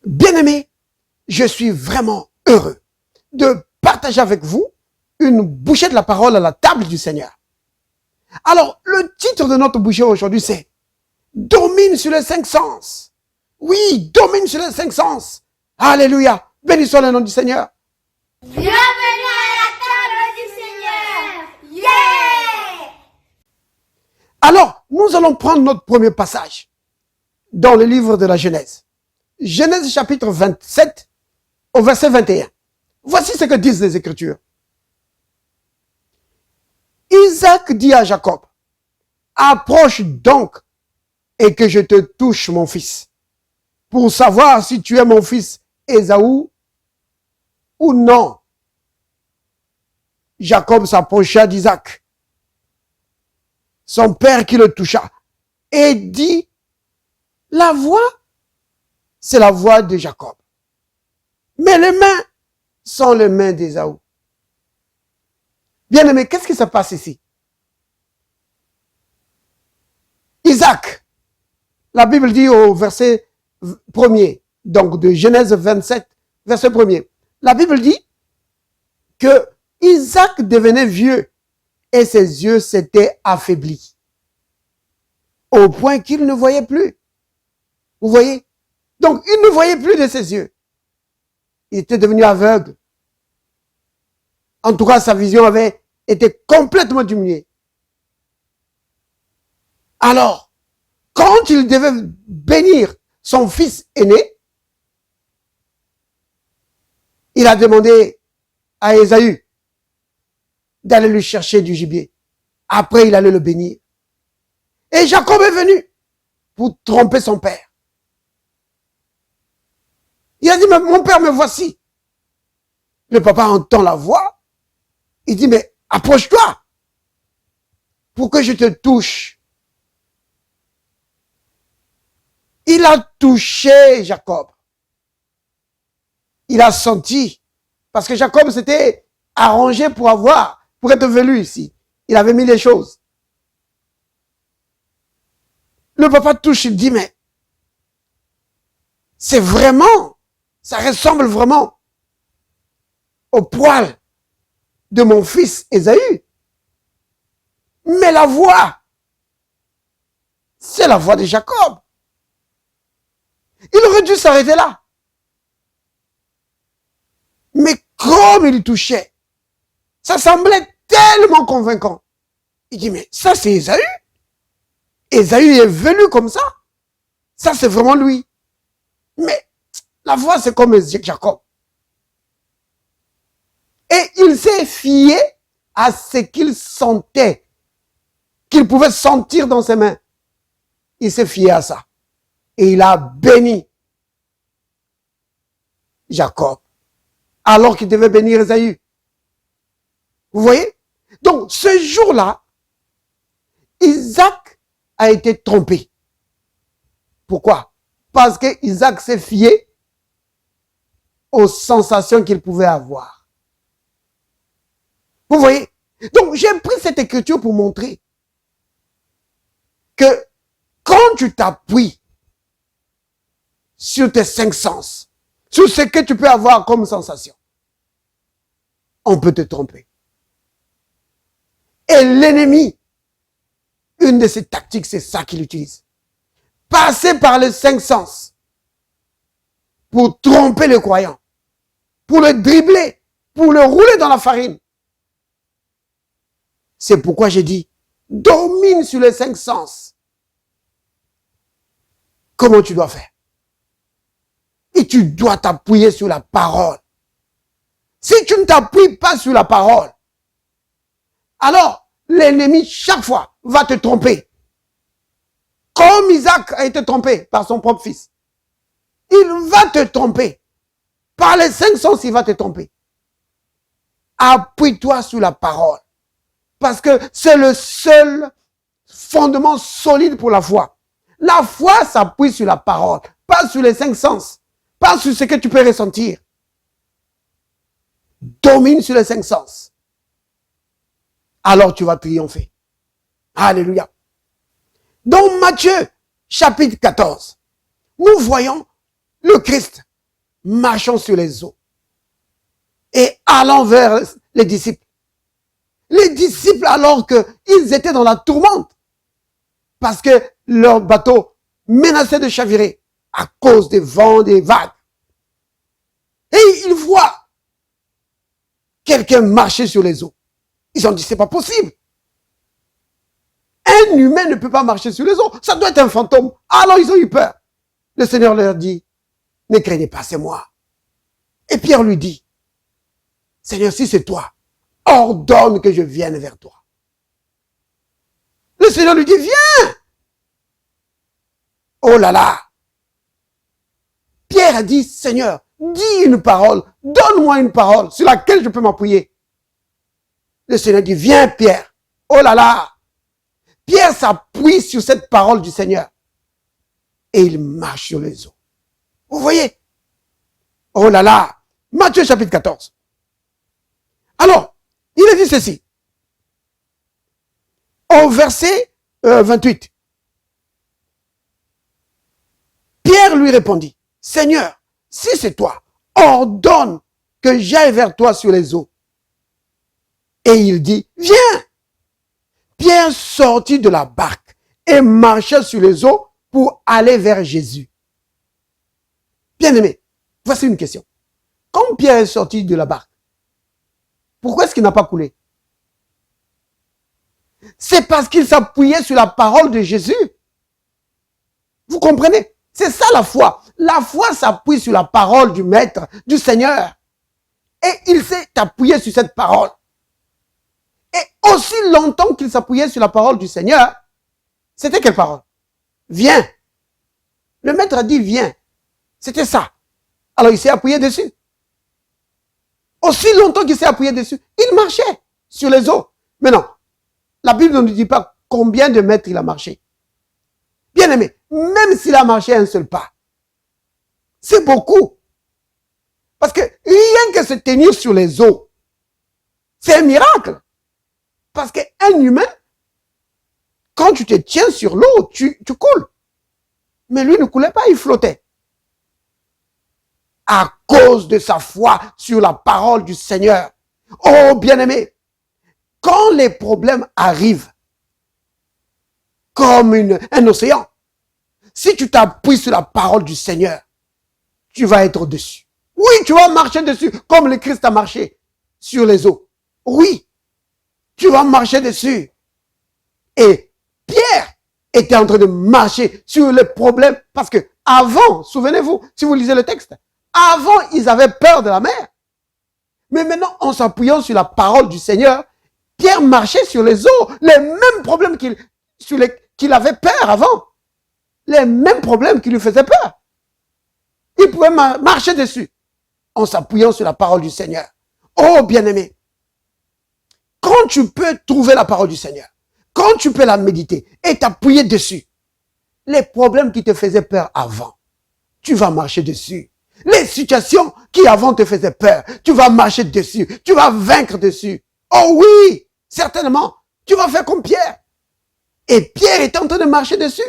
Bien-aimés, je suis vraiment heureux de partager avec vous une bouchée de la parole à la table du Seigneur. Alors, le titre de notre bouchée aujourd'hui, c'est « Domine sur les cinq sens ». Oui, domine sur les cinq sens. Alléluia. Béni soit le nom du Seigneur. Bienvenue à la table du Seigneur. Yeah! Alors, nous allons prendre notre premier passage dans le livre de la Genèse. Genèse chapitre 27 au verset 21. Voici ce que disent les Écritures. Isaac dit à Jacob, « Approche donc et que je te touche, mon fils, pour savoir si tu es mon fils Ésaü ou non. » Jacob s'approcha d'Isaac, son père qui le toucha, et dit, « La voix, c'est la voix de Jacob, mais les mains sont les mains d'Ésaü. » Bien-aimé, qu'est-ce qui se passe ici? Isaac, la Bible dit au verset 1er, donc de Genèse 27, verset 1er, la Bible dit que Isaac devenait vieux et ses yeux s'étaient affaiblis au point qu'il ne voyait plus. Vous voyez? Donc, il ne voyait plus de ses yeux. Il était devenu aveugle. En tout cas, sa vision avait été complètement diminuée. Alors, quand il devait bénir son fils aîné, il a demandé à Ésaü d'aller lui chercher du gibier. Après, il allait le bénir. Et Jacob est venu pour tromper son père. Il a dit, mais mon père, me voici. Le papa entend la voix. Il dit, mais approche-toi pour que je te touche. Il a touché Jacob. Il a senti, parce que Jacob s'était arrangé pour être velu ici. Il avait mis les choses. Le papa touche, il dit, mais c'est vraiment, ça ressemble vraiment au poil de mon fils Ésaü. Mais la voix, c'est la voix de Jacob. Il aurait dû s'arrêter là. Mais comme il touchait, ça semblait tellement convaincant. Il dit, mais ça c'est Ésaü. Ésaü est venu comme ça. Ça c'est vraiment lui. Mais la voix c'est comme Jacob. Et il s'est fié à ce qu'il sentait, qu'il pouvait sentir dans ses mains. Il s'est fié à ça. Et il a béni Jacob, alors qu'il devait bénir Ésaü. Vous voyez? Donc, ce jour-là, Isaac a été trompé. Pourquoi? Parce que Isaac s'est fié aux sensations qu'il pouvait avoir. Vous voyez? Donc, j'ai pris cette écriture pour montrer que quand tu t'appuies sur tes cinq sens, sur ce que tu peux avoir comme sensation, on peut te tromper. Et l'ennemi, une de ses tactiques, c'est ça qu'il utilise. Passer par les cinq sens pour tromper le croyant, pour le dribbler, pour le rouler dans la farine. C'est pourquoi j'ai dit, domine sur les cinq sens. Comment tu dois faire? Et tu dois t'appuyer sur la parole. Si tu ne t'appuies pas sur la parole, alors l'ennemi chaque fois va te tromper. Comme Isaac a été trompé par son propre fils. Il va te tromper. Par les cinq sens, il va te tromper. Appuie-toi sur la parole. Parce que c'est le seul fondement solide pour la foi. La foi s'appuie sur la parole, pas sur les cinq sens, pas sur ce que tu peux ressentir. Domine sur les cinq sens. Alors tu vas triompher. Alléluia. Dans Matthieu, chapitre 14, nous voyons le Christ marchant sur les eaux et allant vers les disciples. Les disciples, alors qu'ils étaient dans la tourmente, parce que leur bateau menaçait de chavirer à cause des vents, des vagues. Et ils voient quelqu'un marcher sur les eaux. Ils ont dit, c'est pas possible. Un humain ne peut pas marcher sur les eaux. Ça doit être un fantôme. Alors ils ont eu peur. Le Seigneur leur dit, ne craignez pas, c'est moi. Et Pierre lui dit, Seigneur, si c'est toi, ordonne que je vienne vers toi. Le Seigneur lui dit, viens. Oh là là. Pierre a dit, Seigneur, dis une parole, donne-moi une parole sur laquelle je peux m'appuyer. Le Seigneur dit, viens Pierre. Oh là là. Pierre s'appuie sur cette parole du Seigneur. Et il marche sur les eaux. Vous voyez? Oh là là. Matthieu chapitre 14. Alors, il a dit ceci. Au verset 28. Pierre lui répondit, Seigneur, si c'est toi, ordonne que j'aille vers toi sur les eaux. Et il dit, viens. Pierre sortit de la barque et marcha sur les eaux pour aller vers Jésus. Bien-aimé, voici une question. Quand Pierre est sorti de la barque, pourquoi est-ce qu'il n'a pas coulé? C'est parce qu'il s'appuyait sur la parole de Jésus. Vous comprenez? C'est ça la foi. La foi s'appuie sur la parole du Maître, du Seigneur. Et il s'est appuyé sur cette parole. Et aussi longtemps qu'il s'appuyait sur la parole du Seigneur, c'était quelle parole? Viens. Le Maître a dit viens. C'était ça. Alors il s'est appuyé dessus. Aussi longtemps qu'il s'est appuyé dessus, il marchait sur les eaux. Mais non, la Bible ne nous dit pas combien de mètres il a marché. Bien aimé, même s'il a marché un seul pas, c'est beaucoup. Parce que rien que se tenir sur les eaux, c'est un miracle. Parce qu'un humain, quand tu te tiens sur l'eau, tu coules. Mais lui ne coulait pas, il flottait. À cause de sa foi sur la parole du Seigneur. Oh, bien-aimé, quand les problèmes arrivent, comme un océan, si tu t'appuies sur la parole du Seigneur, tu vas être dessus. Oui, tu vas marcher dessus, comme le Christ a marché sur les eaux. Oui, tu vas marcher dessus. Et Pierre était en train de marcher sur les problèmes, parce que avant, souvenez-vous, si vous lisez le texte, avant, ils avaient peur de la mer. Mais maintenant, en s'appuyant sur la parole du Seigneur, Pierre marchait sur les eaux, les mêmes problèmes qu'il avait peur avant. Les mêmes problèmes qui lui faisaient peur. Il pouvait marcher dessus en s'appuyant sur la parole du Seigneur. Oh, bien-aimé, quand tu peux trouver la parole du Seigneur, quand tu peux la méditer et t'appuyer dessus, les problèmes qui te faisaient peur avant, tu vas marcher dessus. Les situations qui avant te faisaient peur, tu vas marcher dessus, tu vas vaincre dessus. Oh oui, certainement, tu vas faire comme Pierre. Et Pierre est en train de marcher dessus.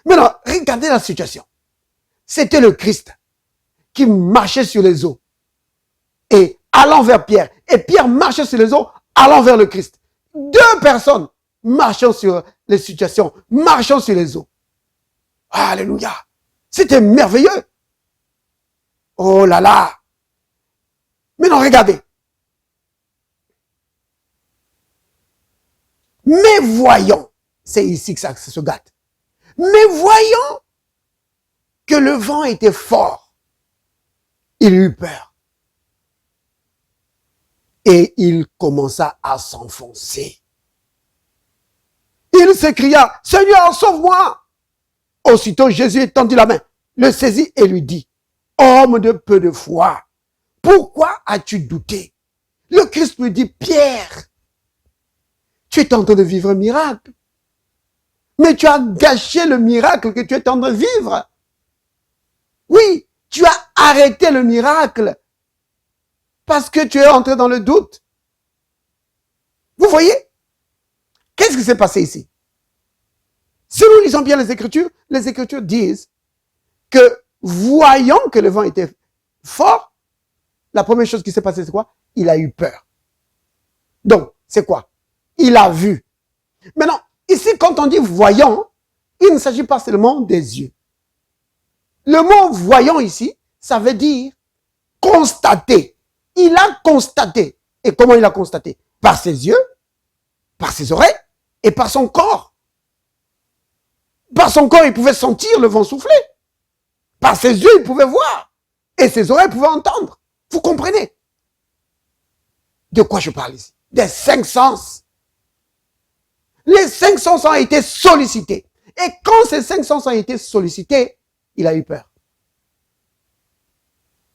Maintenant, regardez la situation. C'était le Christ qui marchait sur les eaux et allant vers Pierre. Et Pierre marchait sur les eaux, allant vers le Christ. Deux personnes marchant sur les situations, marchant sur les eaux. Alléluia. C'était merveilleux. Oh là là. Maintenant, regardez. Mais voyons, c'est ici que ça se gâte. Mais voyons que le vent était fort. Il eut peur. Et il commença à s'enfoncer. Il s'écria, Seigneur, sauve-moi. Aussitôt, Jésus étendit la main, le saisit et lui dit, homme de peu de foi, pourquoi as-tu douté? Le Christ lui dit, Pierre, tu es en train de vivre un miracle. Mais tu as gâché le miracle que tu es en train de vivre. Oui, tu as arrêté le miracle parce que tu es entré dans le doute. Vous voyez? Qu'est-ce qui s'est passé ici? Si nous lisons bien les Écritures disent que voyant que le vent était fort, la première chose qui s'est passée, c'est quoi? Il a eu peur. Donc, c'est quoi? Il a vu. Maintenant, ici, quand on dit voyant, il ne s'agit pas seulement des yeux. Le mot voyant ici, ça veut dire constater. Il a constaté. Et comment il a constaté? Par ses yeux, par ses oreilles et par son corps. Par son corps, il pouvait sentir le vent souffler. Par ses yeux, il pouvait voir. Et ses oreilles pouvaient entendre. Vous comprenez? De quoi je parle ici? Des 5 sens. Les 5 sens ont été sollicités. Et quand ces 5 sens ont été sollicités, il a eu peur.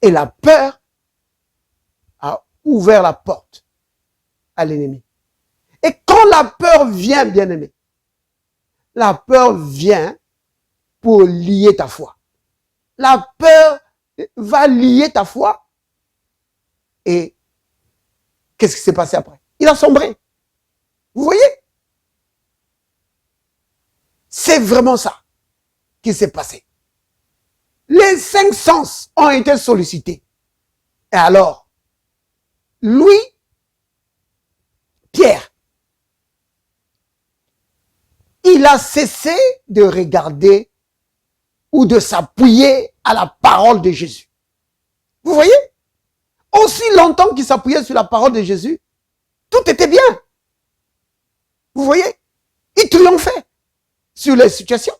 Et la peur a ouvert la porte à l'ennemi. Et quand la peur vient, bien-aimé, la peur vient pour lier ta foi. La peur va lier ta foi. Et qu'est-ce qui s'est passé après? Il a sombré. Vous voyez? C'est vraiment ça qui s'est passé. Les 5 sens ont été sollicités. Et alors, lui, Pierre, il a cessé de regarder ou de s'appuyer à la parole de Jésus. Vous voyez? Aussi longtemps qu'il s'appuyait sur la parole de Jésus, tout était bien. Vous voyez? Il triomphait sur les situations.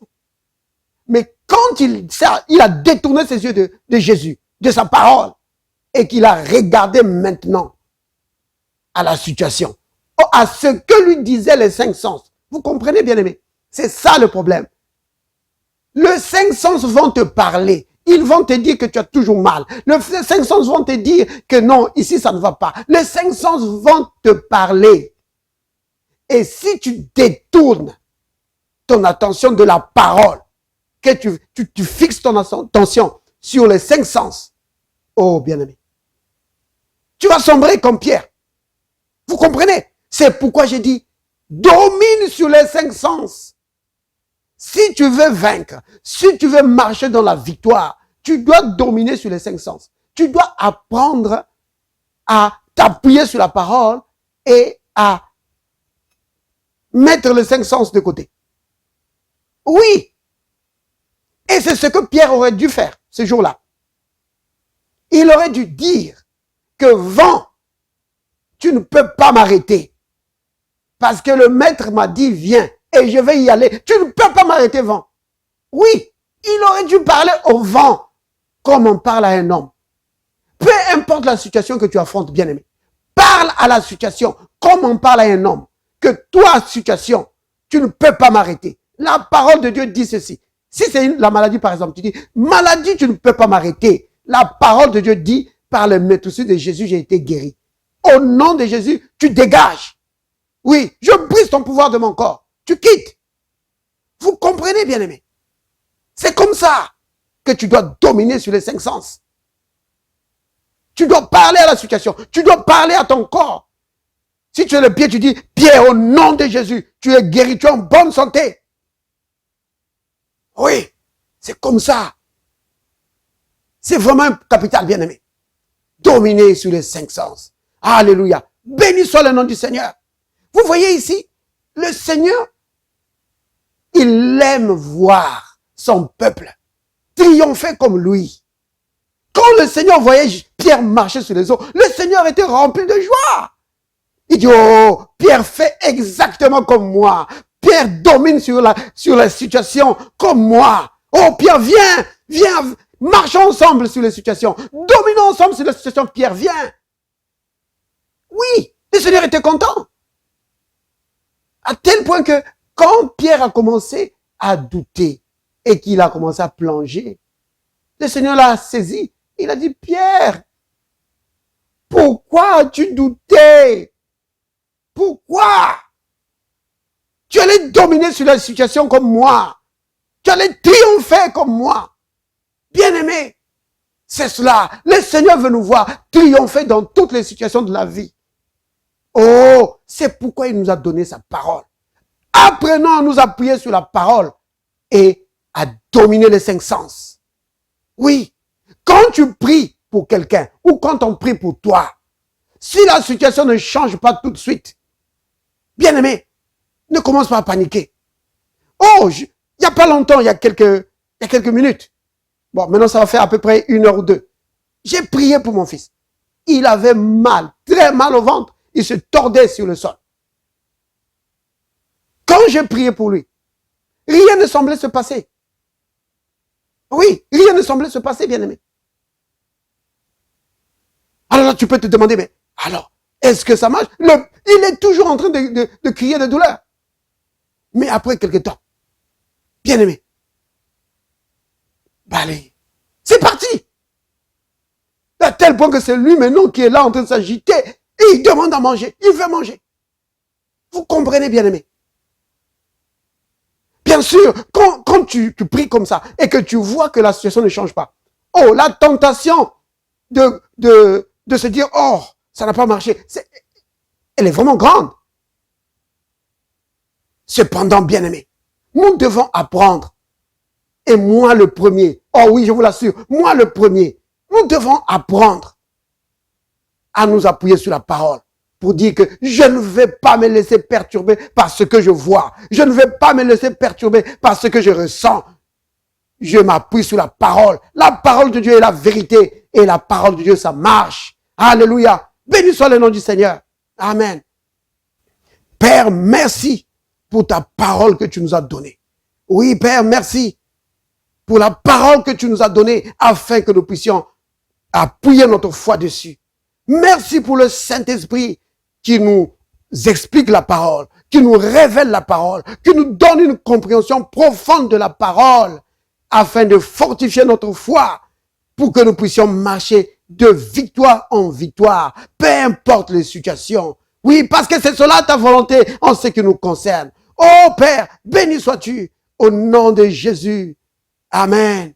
Mais quand il a détourné ses yeux de Jésus, de sa parole, et qu'il a regardé maintenant à la situation, à ce que lui disaient les 5 sens. Vous comprenez, bien aimé? C'est ça le problème. Les 5 sens vont te parler. Ils vont te dire que tu as toujours mal. Les 5 sens vont te dire que non, ici ça ne va pas. Les 5 sens vont te parler. Et si tu détournes ton attention de la parole, que tu fixes ton attention sur les 5 sens, oh bien-aimé, tu vas sombrer comme Pierre. Vous comprenez? C'est pourquoi j'ai dit, domine sur les 5 sens. Si tu veux vaincre, si tu veux marcher dans la victoire, tu dois dominer sur les 5 sens. Tu dois apprendre à t'appuyer sur la parole et à mettre les 5 sens de côté. Oui. Et c'est ce que Pierre aurait dû faire ce jour-là. Il aurait dû dire que vent, tu ne peux pas m'arrêter. Parce que le maître m'a dit, viens, et je vais y aller. Tu ne peux pas m'arrêter, vent. Oui, il aurait dû parler au vent comme on parle à un homme. Peu importe la situation que tu affrontes, bien-aimé. Parle à la situation comme on parle à un homme. Que toi, situation, tu ne peux pas m'arrêter. La parole de Dieu dit ceci. Si c'est la maladie, par exemple, tu dis, maladie, tu ne peux pas m'arrêter. La parole de Dieu dit, par le métoussé de Jésus, j'ai été guéri. Au nom de Jésus, tu dégages. Oui, je brise ton pouvoir de mon corps. Tu quittes. Vous comprenez, bien-aimé? C'est comme ça que tu dois dominer sur les 5 sens. Tu dois parler à la situation. Tu dois parler à ton corps. Si tu es le pied, tu dis, pied, au nom de Jésus, tu es guéri, tu es en bonne santé. Oui, c'est comme ça. C'est vraiment un capital, bien-aimé. Dominer sur les 5 sens. Alléluia. Béni soit le nom du Seigneur. Vous voyez ici, le Seigneur, il aime voir son peuple triompher comme lui. Quand le Seigneur voyait Pierre marcher sur les eaux, le Seigneur était rempli de joie. Il dit, oh, Pierre fait exactement comme moi. Pierre domine sur la situation comme moi. Oh, Pierre, viens, marchons ensemble sur les situations. Dominons ensemble sur les situations. Pierre, viens. Oui, le Seigneur était content. À tel point que quand Pierre a commencé à douter et qu'il a commencé à plonger, le Seigneur l'a saisi. Il a dit, Pierre, pourquoi as-tu douté? Pourquoi? Tu allais dominer sur la situation comme moi. Tu allais triompher comme moi. Bien-aimé, c'est cela. Le Seigneur veut nous voir triompher dans toutes les situations de la vie. Oh, c'est pourquoi il nous a donné sa parole. Apprenons à nous appuyer sur la parole et à dominer les 5 sens. Oui, quand tu pries pour quelqu'un ou quand on prie pour toi, si la situation ne change pas tout de suite, bien-aimé, ne commence pas à paniquer. Oh, il n'y a pas longtemps, il y a quelques minutes. Bon, maintenant ça va faire à peu près 1 heure ou 2. J'ai prié pour mon fils. Il avait mal, très mal au ventre. Il se tordait sur le sol. Quand j'ai prié pour lui, rien ne semblait se passer. Oui, rien ne semblait se passer, bien-aimé. Alors là, tu peux te demander, mais alors, est-ce que ça marche? Il est toujours en train de crier de douleur. Mais après quelque temps, bien-aimé, allez, c'est parti. À tel point que c'est lui maintenant qui est là en train de s'agiter et il demande à manger, il veut manger. Vous comprenez, bien-aimé? Bien sûr, quand tu pries comme ça et que tu vois que la situation ne change pas, oh, la tentation de se dire, oh, ça n'a pas marché, elle est vraiment grande. Cependant, bien-aimé, nous devons apprendre. Et moi le premier, oh oui, je vous l'assure, moi le premier, nous devons apprendre à nous appuyer sur la parole pour dire que je ne vais pas me laisser perturber par ce que je vois. Je ne vais pas me laisser perturber par ce que je ressens. Je m'appuie sur la parole. La parole de Dieu est la vérité et la parole de Dieu, ça marche. Alléluia. Béni soit le nom du Seigneur. Amen. Père, merci pour ta parole que tu nous as donnée. Oui, Père, merci pour la parole que tu nous as donnée afin que nous puissions appuyer notre foi dessus. Merci pour le Saint-Esprit qui nous explique la parole, qui nous révèle la parole, qui nous donne une compréhension profonde de la parole afin de fortifier notre foi pour que nous puissions marcher de victoire en victoire, peu importe les situations. Oui, parce que c'est cela ta volonté en ce qui nous concerne. Oh Père, béni sois-tu au nom de Jésus. Amen.